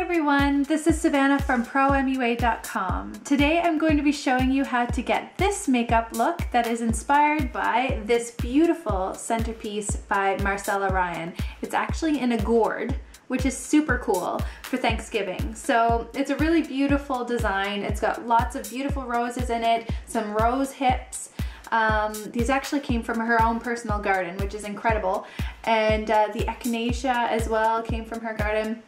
everyone, this is Savannah from ProMUA.com. Today I'm going to be showing you how to get this makeup look that is inspired by this beautiful centerpiece by Marcella Ryan. It's actually in a gourd, which is super cool for Thanksgiving. So it's a really beautiful design. It's got lots of beautiful roses in it, some rose hips. These actually came from her own personal garden, which is incredible. And the echinacea as well came from her garden,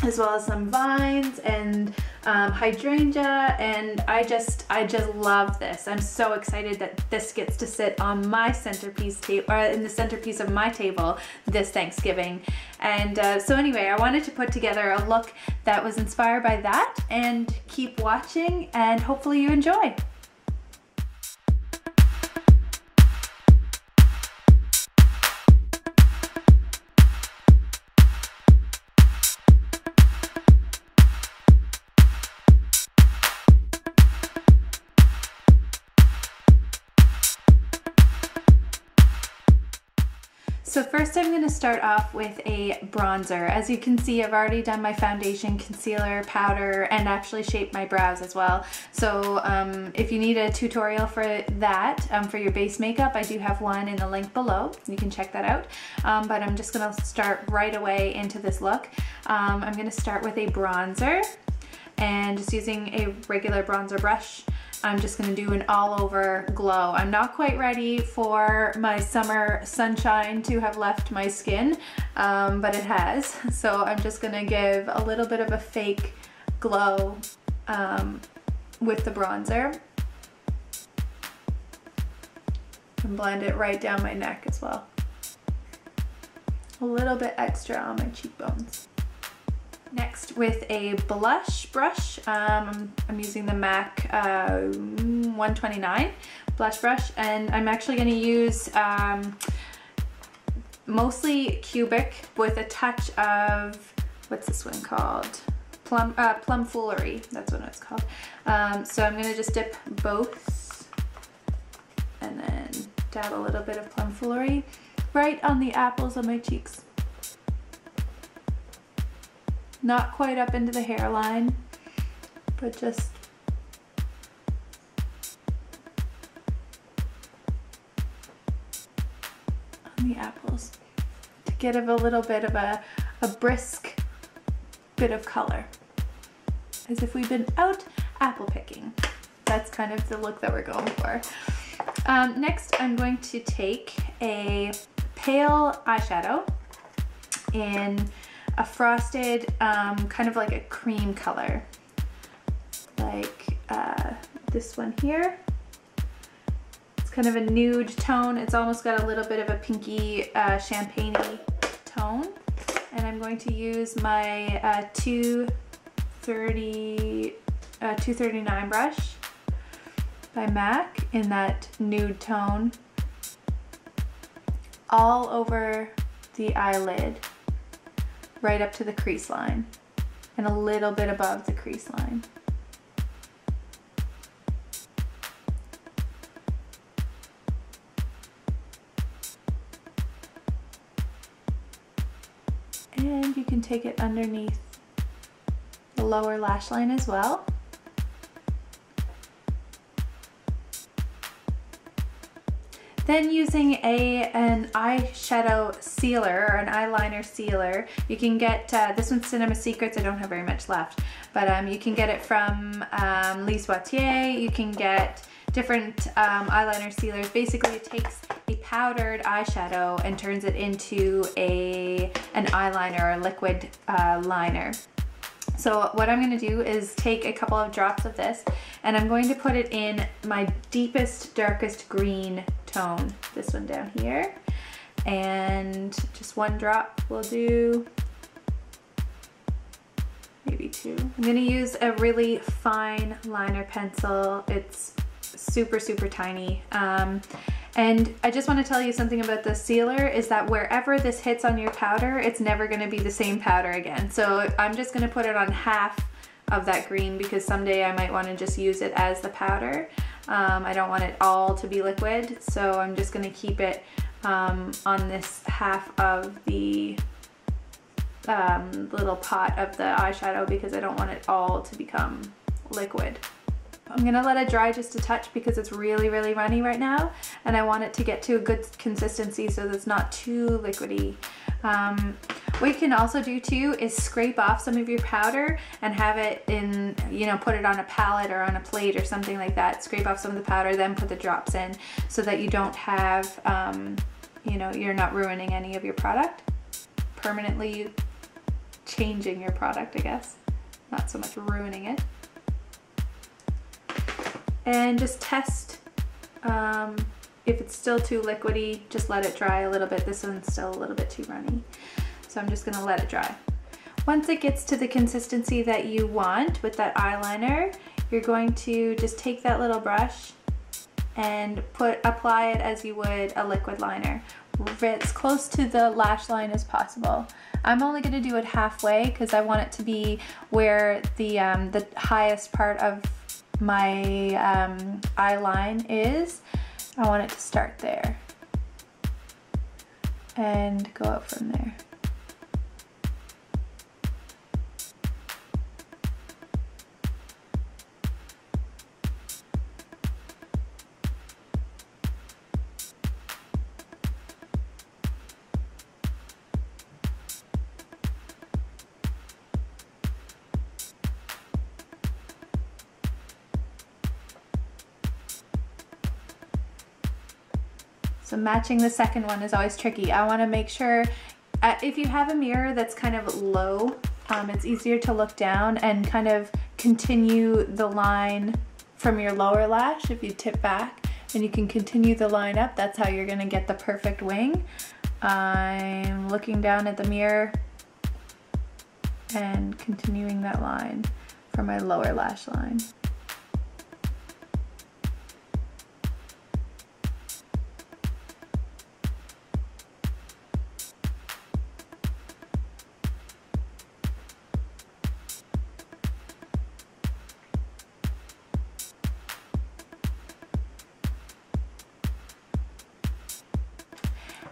as well as some vines and hydrangea, and I just love this. I'm so excited that this gets to sit on my centerpiece table, or in the centerpiece of my table this Thanksgiving. And so anyway, I wanted to put together a look that was inspired by that, and keep watching and hopefully you enjoy. So first I'm going to start off with a bronzer. As you can see, I've already done my foundation, concealer, powder, and actually shaped my brows as well. So if you need a tutorial for that, for your base makeup, I do have one in the link below. You can check that out. But I'm just going to start right away into this look. I'm going to start with a bronzer, and just using a regular bronzer brush, I'm just gonna do an all over glow. I'm not quite ready for my summer sunshine to have left my skin, but it has. So I'm just gonna give a little bit of a fake glow with the bronzer. And blend it right down my neck as well. A little bit extra on my cheekbones. Next, with a blush brush, I'm using the MAC 129 blush brush, and I'm actually going to use mostly cubic with a touch of, what's this one called? Plum Foolery, that's what it's called. So I'm going to just dip both and then dab a little bit of Plum Foolery right on the apples of my cheeks. Not quite up into the hairline, but just on the apples to give a little bit of a brisk bit of color, as if we've been out apple picking. That's kind of the look that we're going for. Next, I'm going to take a pale eyeshadow in a frosted, kind of like a cream color, like this one here. It's kind of a nude tone. It's almost got a little bit of a pinky champagne-y tone. And I'm going to use my 239 brush by MAC in that nude tone all over the eyelid, right up to the crease line, and a little bit above the crease line. And you can take it underneath the lower lash line as well. Then using an eyeshadow sealer, or an eyeliner sealer, you can get, this one's Cinema Secrets, I don't have very much left, but you can get it from Lise Wattier. You can get different eyeliner sealers. Basically it takes a powdered eyeshadow and turns it into an eyeliner, or a liquid liner. So what I'm going to do is take a couple of drops of this, and I'm going to put it in my deepest, darkest green tone, this one down here, and just one drop will do, maybe two. I'm going to use a really fine liner pencil. It's super tiny, and I just want to tell you something about the sealer is that wherever this hits on your powder, it's never going to be the same powder again. So I'm just going to put it on half of that green, because someday I might want to just use it as the powder. I don't want it all to be liquid, so I'm just going to keep it on this half of the little pot of the eyeshadow because I don't want it all to become liquid. I'm gonna let it dry just a touch because it's really, really runny right now, and I want it to get to a good consistency so that it's not too liquidy. What you can also do too is scrape off some of your powder and have it in, you know, put it on a palette or on a plate or something like that. Scrape off some of the powder, then put the drops in so that you don't have, you know, you're not ruining any of your product. Permanently changing your product, I guess. Not so much ruining it. And just test if it's still too liquidy, just let it dry a little bit. This one's still a little bit too runny. So I'm just gonna let it dry. Once it gets to the consistency that you want with that eyeliner, you're going to just take that little brush and apply it as you would a liquid liner. As close to the lash line as possible. I'm only gonna do it halfway because I want it to be where the highest part of my eye line is. I want it to start there and go up from there. So matching the second one is always tricky. I want to make sure, if you have a mirror that's kind of low, it's easier to look down and kind of continue the line from your lower lash. If you tip back and you can continue the line up, that's how you're going to get the perfect wing. I'm looking down at the mirror and continuing that line for my lower lash line.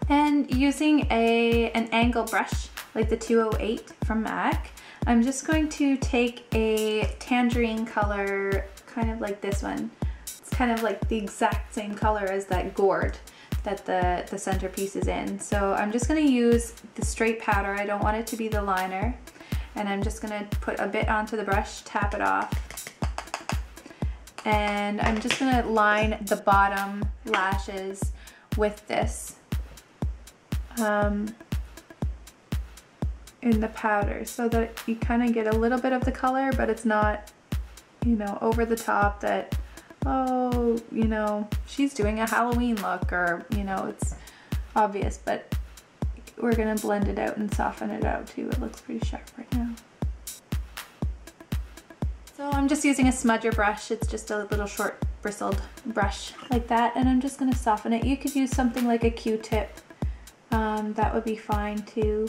And using an angle brush like the 208 from MAC, I'm just going to take a tangerine color, kind of like this one. It's kind of like the exact same color as that gourd that the centerpiece is in. So I'm just going to use the straight powder. I don't want it to be the liner. And I'm just going to put a bit onto the brush, tap it off. And I'm just going to line the bottom lashes with this. In the powder so that you kind of get a little bit of the color, but it's not, you know, over the top that, oh, you know, she's doing a Halloween look, or, you know, it's obvious, but we're gonna blend it out and soften it out too. It looks pretty sharp right now. So I'm just using a smudger brush. It's just a little short bristled brush like that, and I'm just gonna soften it. You could use something like a Q-tip. That would be fine too.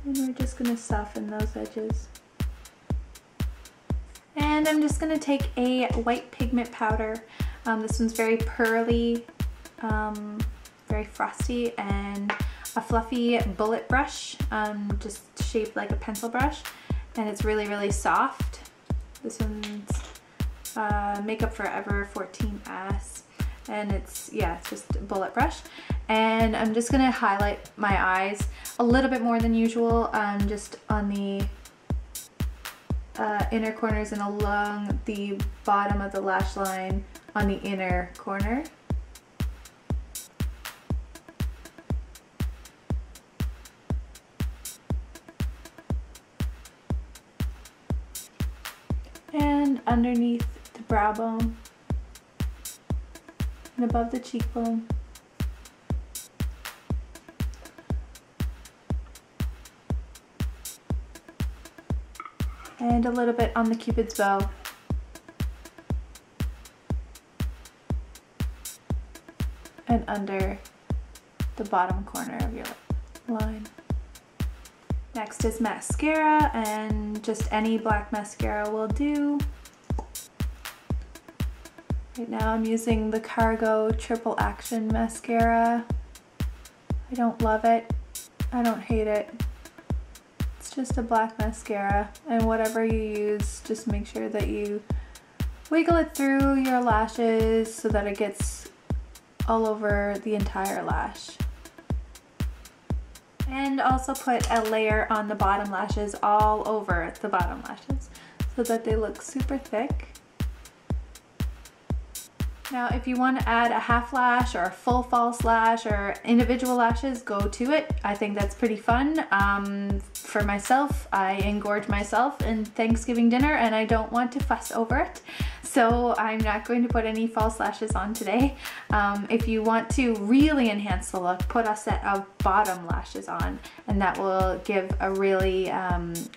And we're just going to soften those edges. And I'm just going to take a white pigment powder. This one's very pearly, very frosty, and a fluffy bullet brush, just shaped like a pencil brush. And it's really, really soft. This one's Makeup Forever 14S. And it's just a bullet brush. And I'm just gonna highlight my eyes a little bit more than usual, just on the inner corners and along the bottom of the lash line on the inner corner. And underneath the brow bone. And above the cheekbone. And a little bit on the Cupid's bow. And under the bottom corner of your line. Next is mascara, and just any black mascara will do. Right now I'm using the Cargo Triple Action Mascara. I don't love it. I don't hate it. It's just a black mascara, and whatever you use, just make sure that you wiggle it through your lashes so that it gets all over the entire lash. And also put a layer on the bottom lashes, all over the bottom lashes, so that they look super thick. Now, if you want to add a half lash or a full false lash or individual lashes, go to it. I think that's pretty fun. For myself, I engorge myself in Thanksgiving dinner and I don't want to fuss over it. So I'm not going to put any false lashes on today. If you want to really enhance the look, put a set of bottom lashes on, and that will give a really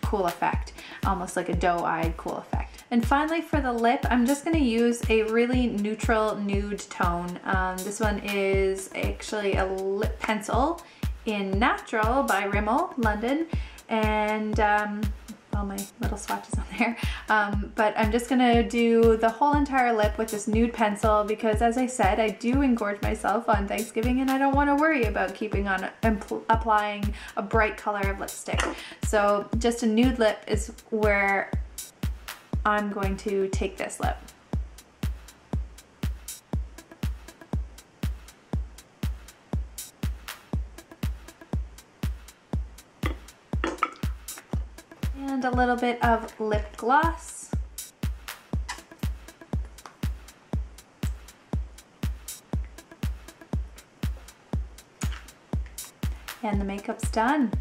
cool effect, almost like a doe-eyed cool effect. And finally, for the lip, I'm just going to use a really neutral nude tone. This one is actually a lip pencil in Natural by Rimmel, London, and all my little swatches on there. But I'm just going to do the whole entire lip with this nude pencil because, as I said, I do engorge myself on Thanksgiving and I don't want to worry about keeping on applying a bright color of lipstick. So just a nude lip is where I'm going to take this lip. And a little bit of lip gloss. And the makeup's done.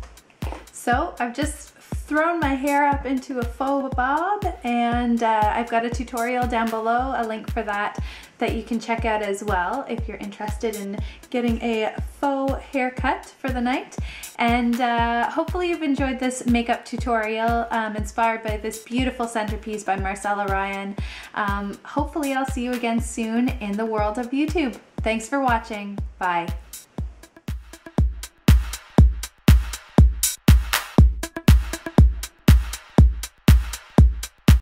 So I've just thrown my hair up into a faux bob, and I've got a tutorial down below, a link for that you can check out as well if you're interested in getting a faux haircut for the night. And hopefully you've enjoyed this makeup tutorial inspired by this beautiful centerpiece by Marcella Ryan. Hopefully I'll see you again soon in the world of YouTube. Thanks for watching. Bye.